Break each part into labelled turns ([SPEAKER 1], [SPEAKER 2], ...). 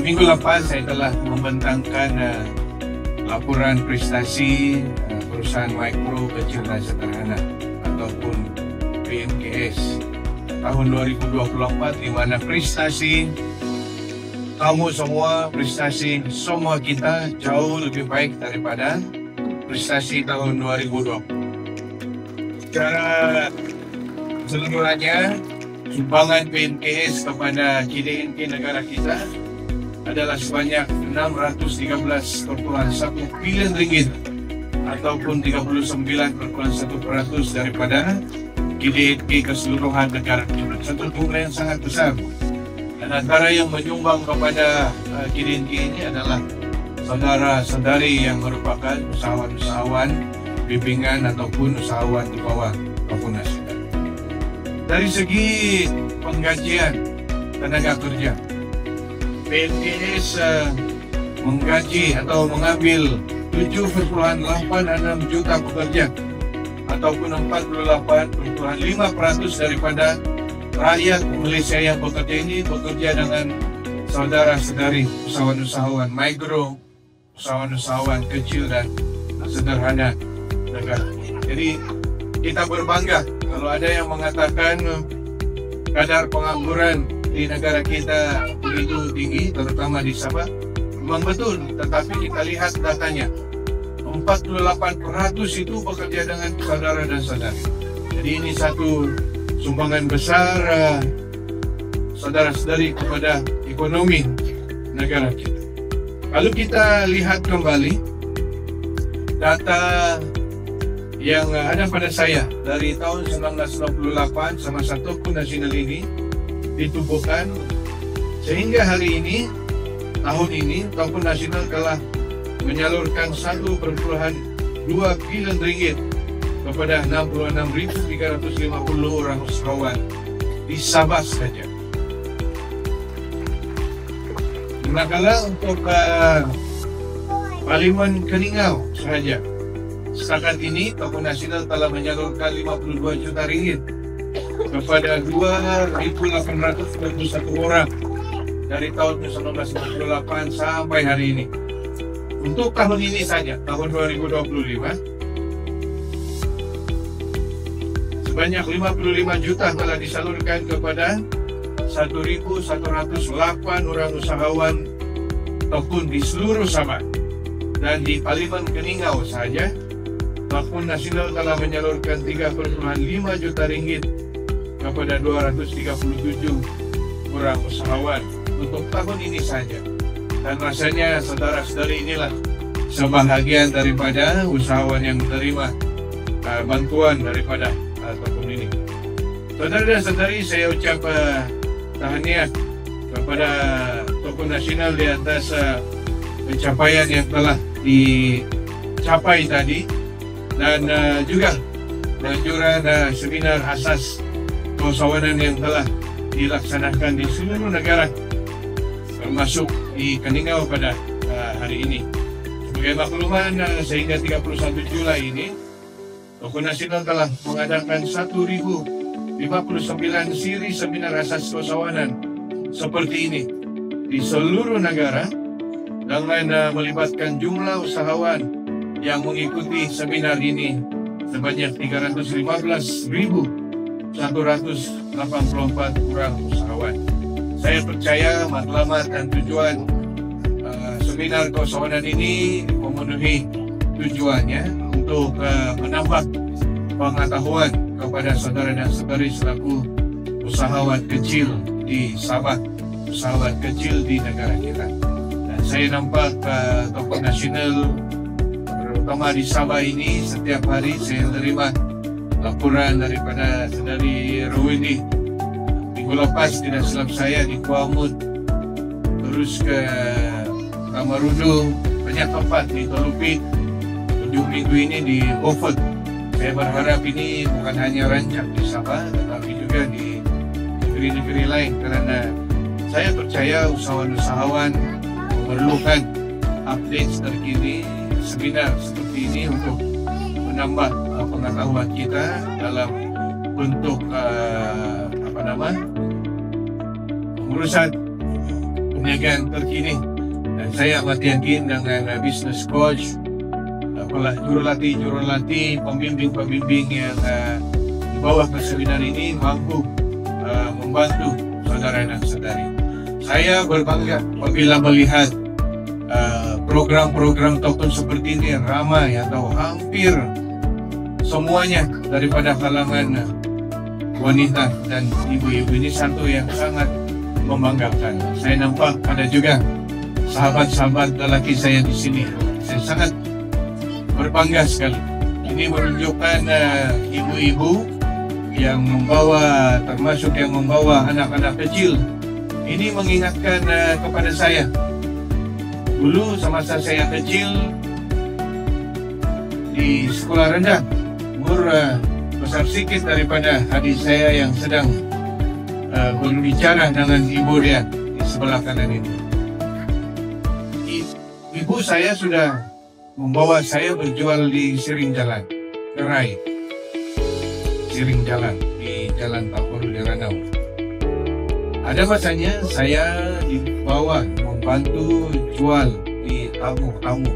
[SPEAKER 1] Minggu lepas saya telah membentangkan laporan prestasi perusahaan mikro, kecil dan sederhana ataupun PMKS tahun 2024, di mana prestasi kamu semua, prestasi semua kita jauh lebih baik daripada prestasi tahun 2020. Secara keseluruhannya, sumbangan PMKS kepada KDNK negara kita adalah sebanyak 613.1 bilion ringgit ataupun 39.1% daripada KDNK keseluruhan negara kita. Satu jumlah yang sangat besar. Dan antara yang menyumbang kepada KDNK ini adalah saudara-saudari yang merupakan usahawan-usahawan bimbingan ataupun usahawan di bawah Bapak Nasional. Dari segi penggajian tenaga kerja, PMKS menggaji atau mengambil 7,86 juta pekerja ataupun 48,5% daripada rakyat Malaysia yang bekerja ini bekerja dengan saudara-saudari usahawan-usahawan mikro, usahawan-usahawan kecil dan sederhana negara. Jadi kita berbangga kalau ada yang mengatakan kadar pengangguran di negara kita begitu tinggi, terutama di Sabah. Memang betul, tetapi kita lihat datanya, 48% itu bekerja dengan saudara dan saudari. Jadi ini satu sumbangan besar saudara-saudari kepada ekonomi negara kita. Kalau kita lihat kembali data yang ada pada saya dari tahun 1998 semasa Tokoh Nasional ini ditubuhkan sehingga hari ini, tahun ini Tokoh Nasional telah menyalurkan 1,2 bilion ringgit kepada 66.350 orang usahawan di Sabah saja. Manakala untuk Parlimen Keningau sahaja, setakat ini Tokoh Nasional telah menyalurkan 52 juta ringgit kepada 2.821 orang dari tahun 1998 sampai hari ini. Untuk tahun ini saja, tahun 2025, sebanyak 55 juta telah disalurkan kepada 1.108 orang usahawan ataupun di seluruh Sabah. Dan di Parlimen Keningau saja, Tokoh Nasional telah menyalurkan 3,5 juta ringgit kepada 237 orang usahawan untuk tahun ini saja. Dan rasanya saudara-saudari inilah sebahagian daripada usahawan yang menerima bantuan daripada tahun ini. Saudara dan saudari, saya ucap tahniah kepada Tokoh Nasional di atas pencapaian yang telah dicapai tadi, dan juga anjuran seminar asas keusahawanan yang telah dilaksanakan di seluruh negara termasuk di Keningau pada hari ini. Sebagai makluman, sehingga 31 Julai ini Tokoh Nasional telah mengadakan 1.059 siri seminar asas keusahawanan seperti ini di seluruh negara dengan melibatkan jumlah usahawan yang mengikuti seminar ini sebanyak 315.184 orang usahawan. Saya percaya matlamat dan tujuan seminar keusahawanan ini memenuhi tujuannya untuk menambah pengetahuan kepada saudara dan saudari selaku usahawan kecil di Sabah, usahawan kecil di negara kita. Dan saya nampak Tokoh Nasional terutama di Sabah ini setiap hari saya menerima laporan daripada saudari Rowindi. Minggu lepas tidak silap saya di Kuamut, terus ke Kamarudu, banyak tempat di Tolupi. Ujung minggu ini di Beaufort. Saya berharap ini bukan hanya rancak di Sabah, tetapi juga di negeri-negeri lain, karena saya percaya usahawan-usahawan memerlukan update terkini seminar seperti ini untuk menambah pengetahuan kita dalam bentuk pengurusan perniagaan terkini. Dan saya amat yakin dengan business coach, jurulatih, pembimbing yang di bawah seminar ini mampu membantu saudara dan saudari. Saya berbangga apabila melihat program-program Tekun seperti ini ramai atau hampir semuanya daripada kalangan wanita dan ibu-ibu. Ini satu yang sangat membanggakan. Saya nampak ada juga sahabat-sahabat lelaki saya di sini. Saya sangat berbangga sekali. Ini menunjukkan ibu-ibu yang membawa, termasuk yang membawa anak-anak kecil. Ini mengingatkan kepada saya. Dulu semasa saya kecil di sekolah rendah, umur besar sedikit daripada adik saya yang sedang berbicara dengan ibu dia di sebelah kanan ini. Ibu saya sudah membawa saya berjual di Siring Jalan, gerai Siring Jalan di Jalan Tahur di Ranau. Ada masanya saya dibawa membantu jual di tamu-tamu.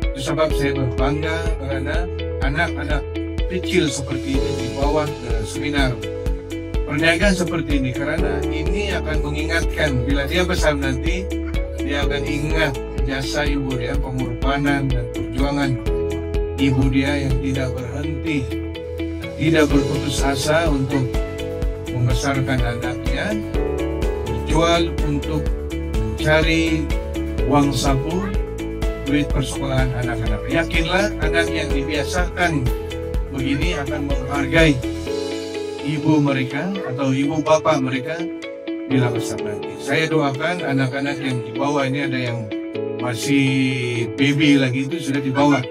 [SPEAKER 1] Itu sebab saya berbangga karena anak-anak kecil seperti ini dibawa ke seminar perniagaan seperti ini, karena ini akan mengingatkan bila dia besar nanti, dia akan ingat jasa ibu dia, pengorbanan dan perjuangan ibu dia yang tidak berhenti, tidak berputus asa untuk membesarkan anaknya, berjual untuk mencari uang saku, duit persekolahan anak-anak. Yakinlah anak yang dibiasakan begini akan menghargai ibu mereka atau ibu bapak mereka bila besar nanti. Saya doakan anak-anak yang dibawa ini, ada yang masih baby lagi itu sudah dibawa.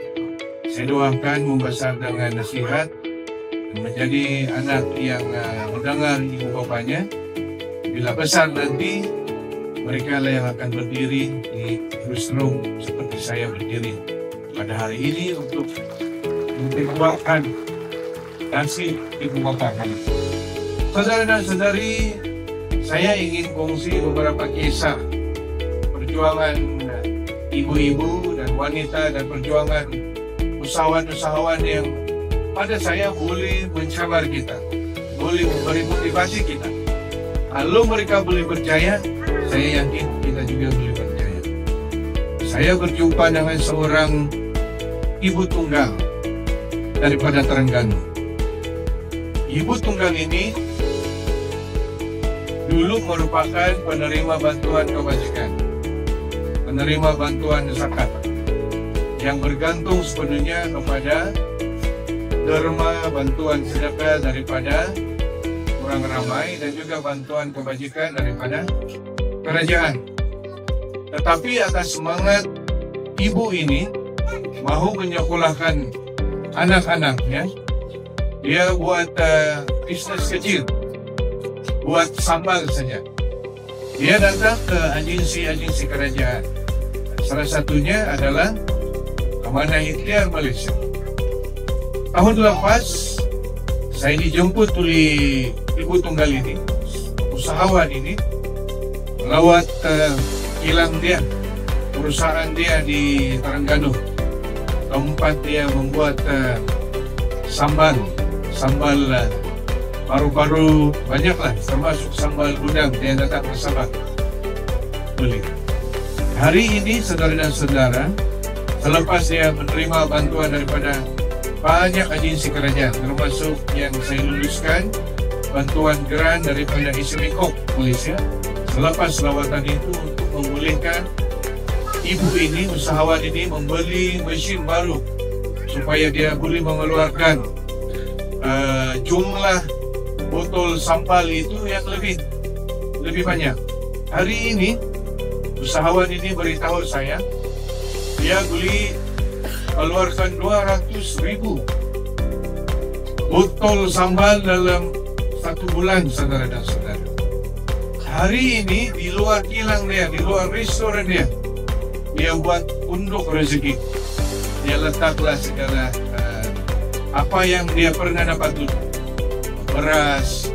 [SPEAKER 1] Saya doakan membesar dengan nasihat, menjadi anak yang mendengar ibu bapaknya. Bila besar nanti, mereka lah yang akan berdiri di newsroom seperti saya berdiri pada hari ini untuk memperjuangkan kasih ibu bapak kami. Saudara dan saudari, saya ingin kongsi beberapa kisah perjuangan ibu-ibu dan wanita dan perjuangan usahawan-usahawan yang pada saya boleh mencabar kita, boleh memberi motivasi kita. Kalau mereka boleh berjaya, saya yakin kita juga boleh berjaya. Saya berjumpa dengan seorang ibu tunggal daripada Terengganu. Ibu tunggal ini dulu merupakan penerima bantuan kebajikan, penerima bantuan zakat yang bergantung sepenuhnya kepada derma bantuan sedekah daripada orang ramai dan juga bantuan kebajikan daripada kerajaan. Tetapi atas semangat ibu ini mahu menyekolahkan anak-anaknya, dia buat bisnis kecil, buat sambal saja. Dia datang ke agensi-agensi kerajaan. Salah satunya adalah Amanah Ikhtiar Malaysia. Tahun lepas, saya dijemput oleh ibu tunggal ini, usahawan ini, melawat kilang dia, perusahaan dia di Terengganu, tempat dia membuat sambal paru-paru banyaklah, termasuk sambal gudang. Dia datang bersama beli. Hari ini saudara dan saudara, selepas dia menerima bantuan daripada banyak agensi kerajaan, termasuk yang saya luluskan, bantuan geran daripada SMECOP Malaysia, selepas lawatan itu untuk membolehkan ibu ini, usahawan ini membeli mesin baru supaya dia boleh mengeluarkan jumlah botol sambal itu yang lebih banyak. Hari ini usahawan ini beritahu saya dia boleh keluarkan 200,000 botol sambal dalam 1 bulan, saudara dan saudara. Hari ini di luar kilang dia, di luar restoran dia, dia buat unduk rezeki. Dia letaklah segala apa yang dia pernah dapat dulu, beras,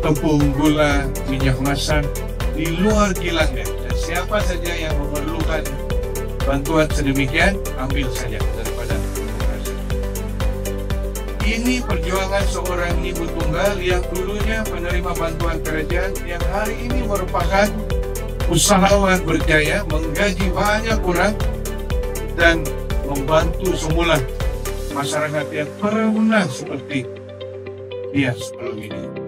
[SPEAKER 1] tepung, gula, minyak masak di luar kilangnya. siapa saja yang memerlukan bantuan sedemikian, ambil saja daripada demokrasi. Ini perjuangan seorang ibu tunggal yang dulunya menerima bantuan kerajaan, yang hari ini merupakan usahawan berjaya, menggaji banyak orang, dan membantu semula masyarakat yang pernah seperti dia sebelum ini.